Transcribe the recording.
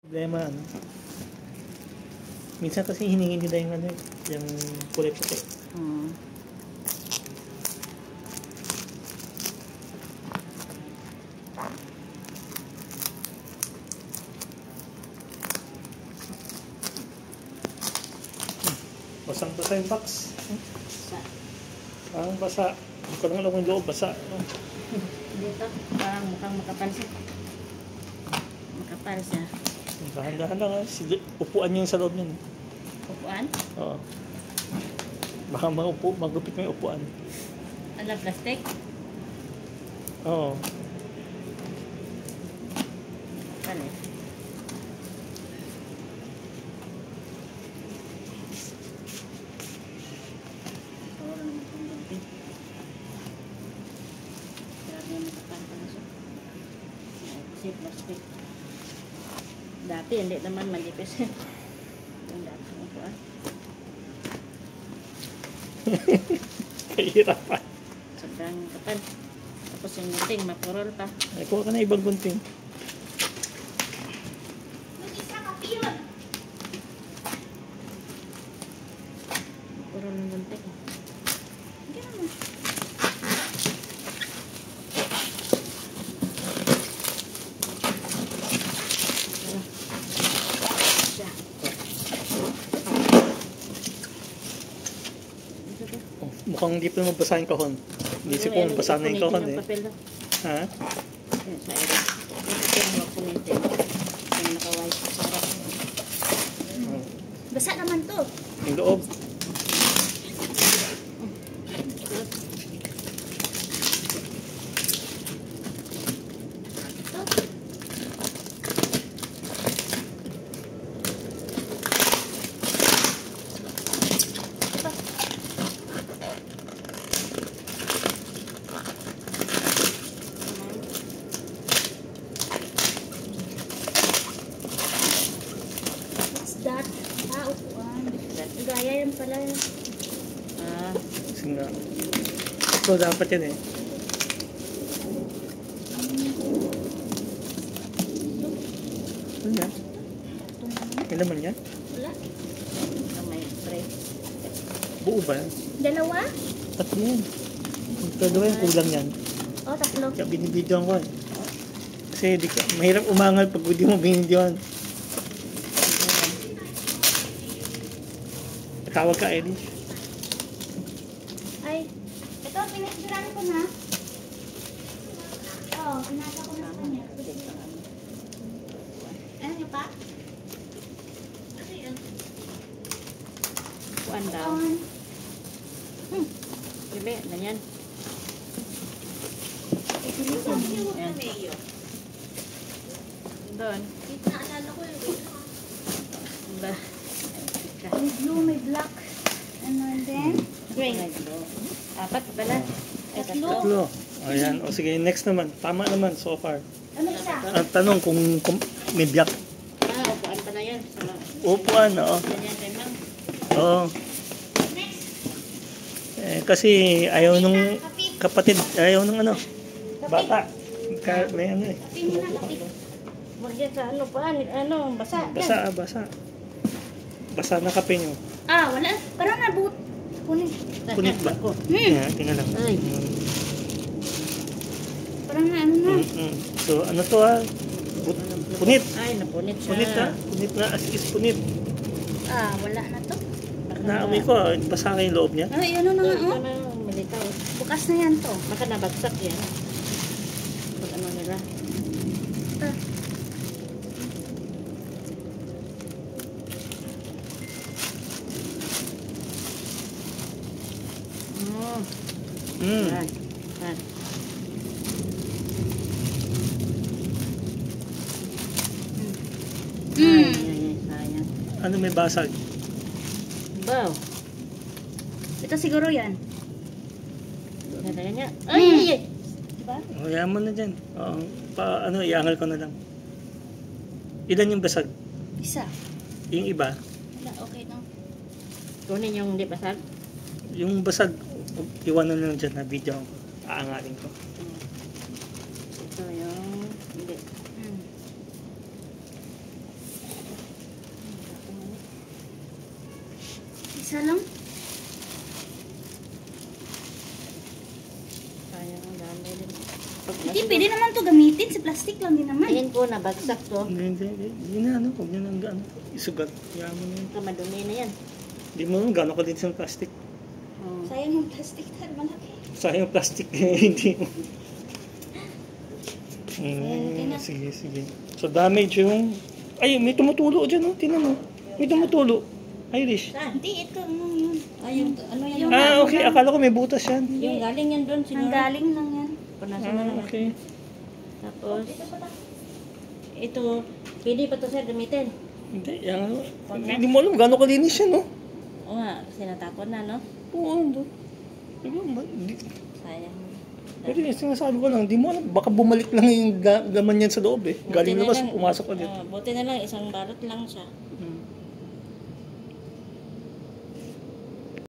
Problema, ano? Minsan kasi hiningi nila yung ano, yung kulay puti. Basang-basa yung box. Basa. Parang basa. Hindi ko lang alam yung loob, basa. Dito, parang mukhang makapal siya. Makapal siya. Dahan-dahan lang, upuan niya yung sa loob niyan. Upuan? Oo. Baka magupit mo yung upuan. Ano, plastic? Oo. Makapal eh. Plastic. Dati hindi naman manipis. Yung dati mo po Kahirapan. sobrang kapal. Tapos yung gunting mapurol pa. Ay, kuha ka na ibang gunting. Mapurol yung gunting. Mukhang hindi pa mabasa yung kahon. Hindi siya kung basa na yung kahon eh. Ha? Basa naman to. Yung loob. That, upuan. Gaya yan pala. Kasi nga. So, dapat yan eh. Ano yan? May laman yan? Wala. May spray. Buo ba yan? Dalawa? Tatlo yan. Tatlo yan, kulang yan. Oh, tatlo. Kaya binibidyoan ko eh. Kasi mahirap umangal pag hindi mo binibidyoan. Tawag ka, Eddie. Ay, ito, pinagduran ko na. Oo, pinasa ko na sa kanya. Ano niyo pa? Ano yun? Upuan daw. Bebe, ganyan. Ayan. Doon. Naalala ko yung Ba? may blue, may black. And then, Green. Apat pala. Ay, Tatlo. Tatlo. Ayan. O sige, next naman. Tama naman so far. ano isa? Ang tanong kung may biyak. Upuan pa na yan. Upuan, oo. Ganyan kay ma'am. Oo. Eh, kasi ayaw nung kapatid, ayaw nung ano, bata. May ano eh. Kapin mo na, kapin. Huwag yan sa ano pa. Ano, basa. Basa, basa. Basa na kape nyo. Ah, wala. Parang nabut. Punit. Punit ba? Yeah, tingnan lang. Ay. Parang na ano na. So, ano to ha? Punit. Ay, napunit siya. Punit ha? Punit na, as is punit. Ah, wala na to. Naamoy ko, basa yung loob niya. Ay, ano na nga, Ito oh. na, malitaw. Bukas na yan to. Baka nabagsak yan. Pag ano nila. Yan. Yan. Sayang. Ano may basag? Wow. Ito siguro yan. Ganda niya. Ay! Diba? O, yaman mo na dyan. Oo, ano, iangal ko na lang. Ilan yung basag? Isa. Yung iba? Wala, okay lang. Kunin yung di basag. Yung basag, iwanan lang dyan na video. Aangalin ko. Ito yung hindi. Isa lang? Sayang ang dami din. Hindi, pwede naman to gamitin. Si plastic lang din naman. Ayan po, nabagsak to. Hindi na, ano, huwag nyo nang ano, isugat. Kaya mo na yun. Ito, madumi na yan. Hindi mo naman, gano'n ka din sa plastic. Oh. Sayang yung plastic tal, malaki. Sayang plastic, hindi mo. Ayan, na. Sige, sige. So, damage yung... Ay, may tumutulo dyan, oh. Tingnan mo. May tumutulo. Irish. Saan? Hindi, ito. Ano yun? Ayun, ano yan? Yung- Okay. Akala ko may butas yan. Yung galing yan doon, Ang siguro. galing lang yan. Punasan na naman. Okay. Tapos, ito, pwede pa to sir gamitin. Hindi, yan ano. Hindi mo alam gano'n kalinis yan, no? Oo nga, sinatapon na, no? Oo, ano. Sayang. Pero yung sinasabi ko lang, hindi mo alam. Baka bumalik lang yung laman yan sa loob, eh. Galing Buti na labas, lang- pumasok ulit. Buti na lang, isang balot lang siya. Hmm.